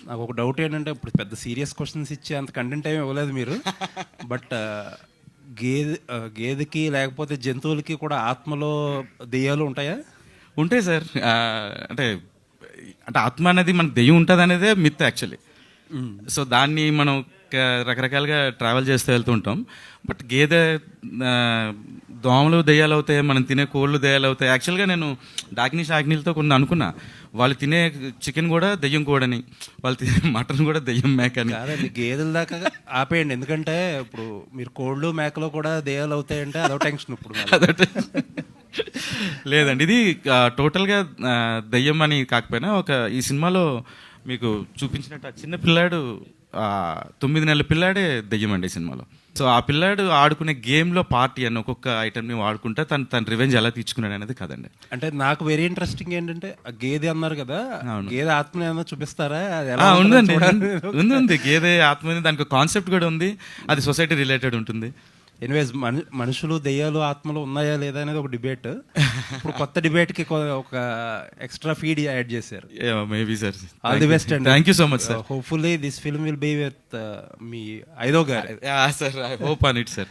నాకు ఒక డౌట్ ఏంటంటే ఇప్పుడు పెద్ద సీరియస్ క్వశ్చన్స్ ఇచ్చి అంత కంటెంట్ ఏమి ఇవ్వలేదు మీరు. బట్ గేదెకి లేకపోతే జంతువులకి కూడా ఆత్మలో దెయ్యాలు ఉంటాయా? ఉంటాయి సార్. అంటే అంటే ఆత్మ అనేది మనకు దెయ్యం ఉంటుంది అనేదే మిత్ యాక్చువల్లీ. సో దాన్ని మనం రకరకాలుగా ట్రావెల్ చేస్తూ వెళ్తూ ఉంటాం. బట్ గేదె దోమలు దెయ్యాలు అవుతాయి, మనం తినే కోళ్ళు దెయ్యాలు అవుతాయి. యాక్చువల్గా నేను డాకిని షాకినీలతో కొన్ని అనుకున్నా, వాళ్ళు తినే చికెన్ కూడా దెయ్యం కోడని, వాళ్ళు తినే మటన్ కూడా దెయ్యం మేక అని. కాదండి, గేదెల దాకా ఆపేయండి. ఎందుకంటే ఇప్పుడు మీరు కోళ్ళు మేకలో కూడా దెయ్యాలు అవుతాయంటే అదో టెన్షన్ ఇప్పుడు. అదొకటి లేదండి, ఇది టోటల్గా దెయ్యం అని కాకపోయినా ఈ సినిమాలో మీకు చూపించినట్టు ఆ చిన్న పిల్లాడు 9 నెలల పిల్లాడే దెయ్యం అండి ఈ సినిమాలో. సో ఆ పిల్లాడు ఆడుకునే గేమ్లో పార్టీ అని ఒక్కొక్క ఐటమ్ని వాడుకుంటే తన రివెంజ్ ఎలా తీర్చుకున్నాడు అనేది కదండి. అంటే నాకు వెరీ ఇంట్రెస్టింగ్ ఏంటంటే ఆ గేదె అన్నారు కదా, గేదె ఆత్మని ఏమన్నా చూపిస్తారా? ఉందండి, ఉంది గేదె ఆత్మని, దానికి కాన్సెప్ట్ కూడా ఉంది. అది సొసైటీ రిలేటెడ్ ఉంటుంది. ఎనీవేస్, మనుషులు దెయ్యాలు ఆత్మలు ఉన్నాయా లేదా అనేది ఒక డిబేట్. ఇప్పుడు కొత్త డిబేట్కి ఒక ఎక్స్ట్రా ఫీడ్ యాడ్ చేశారు. Maybe sir. All the best అండి. Thank you so much sir. Hopefully this film will be with me ఐదో గారు. Sir, I hope on it sir.